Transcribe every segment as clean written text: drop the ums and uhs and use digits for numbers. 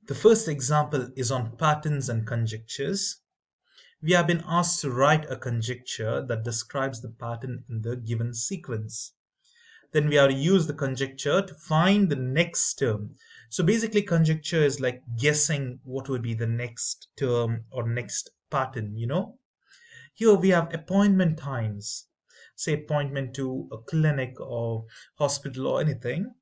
The first example is on patterns and conjectures. We have been asked to write a conjecture that describes the pattern in the given sequence. Then we have to use the conjecture to find the next term. So basically conjecture is like guessing what would be the next term or next pattern. Here we have appointment times, say appointment to a clinic or hospital or anything.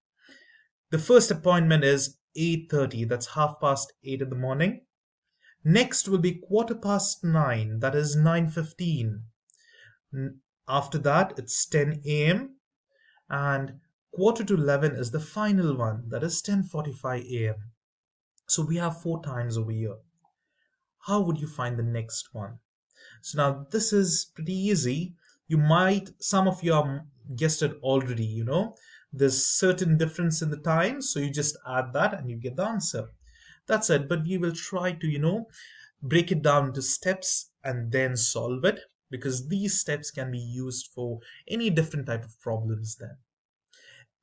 The first appointment is 8:30, that's half past 8 in the morning. Next will be quarter past 9, that is 9:15. After that, it's 10 a.m. and quarter to 11 is the final one, that is 10:45 a.m. So we have four times over here. How would you find the next one? So now this is pretty easy. Some of you have guessed it already. There's certain difference in the time, so you just add that and you get the answer. That's it. But we will try to break it down into steps and then solve it, because these steps can be used for any different type of problems then.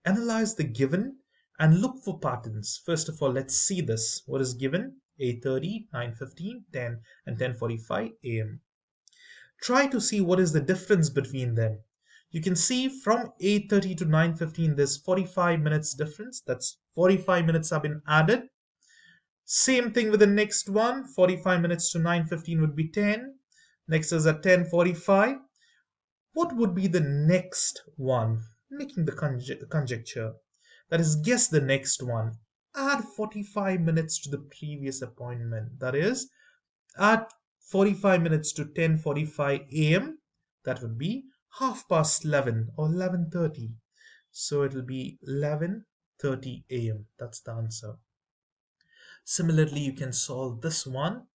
Analyze the given and look for patterns. First of all, let's see this. What is given? 8:30, 9:15, 10, and 10:45 a.m. Try to see what is the difference between them. You can see from 8:30 to 9:15 there's 45 minutes difference. That's 45 minutes have been added. Same thing with the next one. 45 minutes to 9:15 would be 10. Next is at 10:45. What would be the next one? Making the conjecture. That is, guess the next one. Add 45 minutes to the previous appointment. That is, add 45 minutes to 10:45 a.m. That would be half past 11 or 11:30. So it will be 11:30 a.m. That's the answer. Similarly, you can solve this one.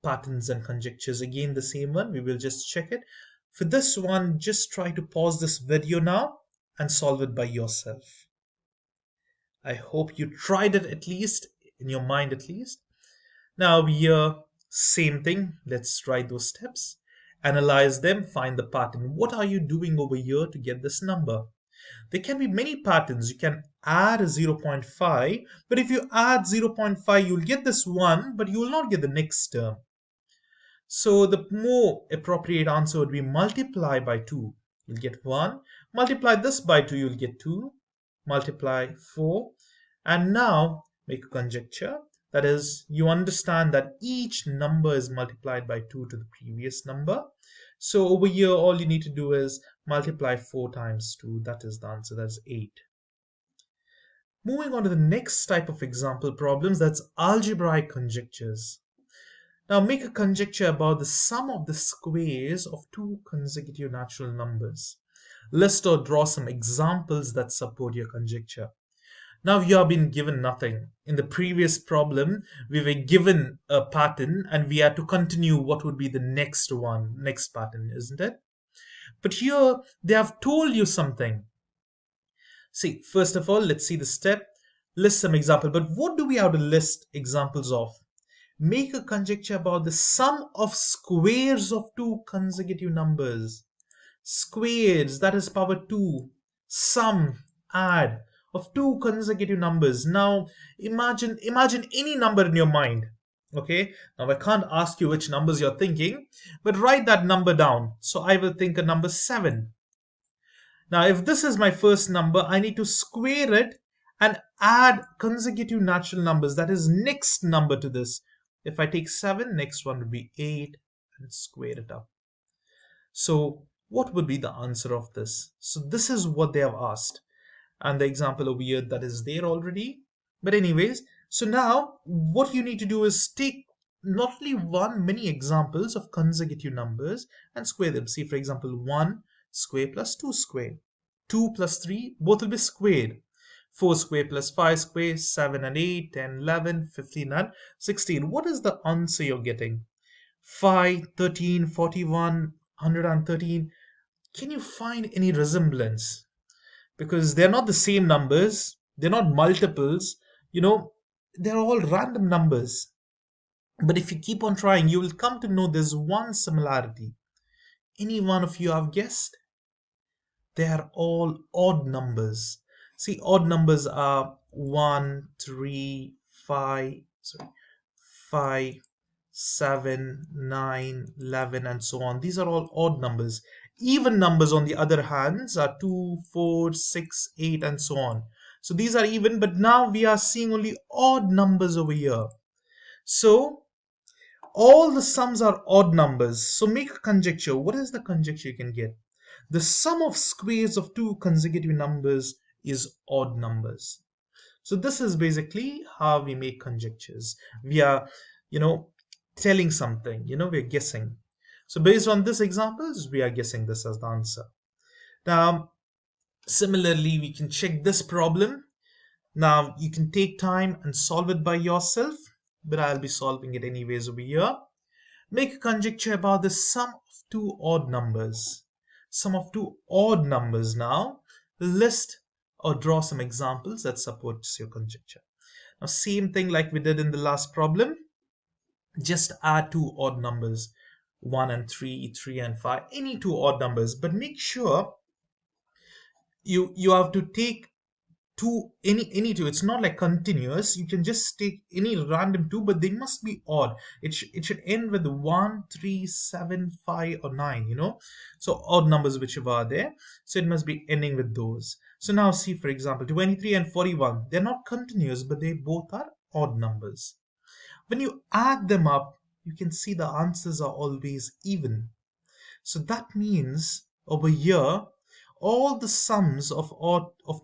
Patterns and conjectures, again the same one. We will just check it. For this one, just try to pause this video now and solve it by yourself. I hope you tried it at least, in your mind at least. Now here, same thing. Let's write those steps. Analyze them, find the pattern. What are you doing over here to get this number? There can be many patterns. You can add a 0.5, but if you add 0.5, you'll get this 1, but you will not get the next term. So the more appropriate answer would be multiply by 2. You'll get 1. Multiply this by 2, you'll get 2. Multiply 4. And now make a conjecture. That is, you understand that each number is multiplied by 2 to the previous number. So over here, all you need to do is multiply 4 times 2. That is the answer. That's 8. Moving on to the next type of example problems, that's algebraic conjectures. Now make a conjecture about the sum of the squares of two consecutive natural numbers. List or draw some examples that support your conjecture. Now you have been given nothing. In the previous problem, we were given a pattern and we had to continue what would be the next pattern, isn't it? But here they have told you something. See, first of all, let's see the step. List some example. But what do we have to list examples of? Make a conjecture about the sum of squares of two consecutive numbers. Squares, that is power 2. Sum, add, of two consecutive numbers. Now imagine any number in your mind. Okay, now I can't ask you which numbers you're thinking, but write that number down. So I will think a number 7. Now if this is my first number, I need to square it and add consecutive natural numbers, that is next number to this. If I take 7, next one would be 8, and square it up. So what would be the answer of this? So this is what they have asked. And the example over here, that is there already. But anyways, so now what you need to do is take not only one, many examples of consecutive numbers and square them. See, for example, 1 square plus 2 square. 2 plus 3, both will be squared. 4 square plus 5 square, 7 and 8, 10, 11, 15 and 16. What is the answer you're getting? 5, 13, 41, 113. Can you find any resemblance? Because they're not the same numbers. They're not multiples. They're all random numbers. But if you keep on trying, you will come to know there's one similarity. Any one of you have guessed? They are all odd numbers. See, odd numbers are 1, 3, 5, sorry, 5, 7, 9, 11, and so on. These are all odd numbers. Even numbers, on the other hand, are 2, 4, 6, 8, and so on. So these are even, but now we are seeing only odd numbers over here. So all the sums are odd numbers. So make a conjecture. What is the conjecture you can get? The sum of squares of two consecutive numbers is odd numbers. So this is basically how we make conjectures. We are, you know, telling something, we're guessing. So based on this examples, we are guessing this as the answer. Now, similarly, we can check this problem. Now, you can take time and solve it by yourself, but I'll be solving it anyways over here. Make a conjecture about the sum of two odd numbers. Sum of two odd numbers now. List or draw some examples that supports your conjecture. Now, same thing like we did in the last problem. Just add two odd numbers, 1 and 3, 3 and 5, any two odd numbers. But make sure you have to take two, any two. It's not like continuous. You can just take any random two, but they must be odd. It should end with 1, 3, 7, 5, or 9, so odd numbers whichever are there, so it must be ending with those. So now see, for example, 23 and 41, they're not continuous, but they both are odd numbers. When you add them up, you can see the answers are always even. So that means over here, all the sums of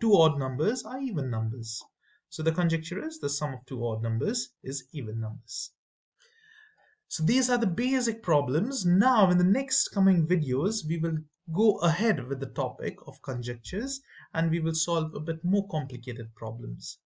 two odd numbers are even numbers. So the conjecture is the sum of two odd numbers is even numbers. So these are the basic problems. Now in the next coming videos, we will go ahead with the topic of conjectures and we will solve a bit more complicated problems.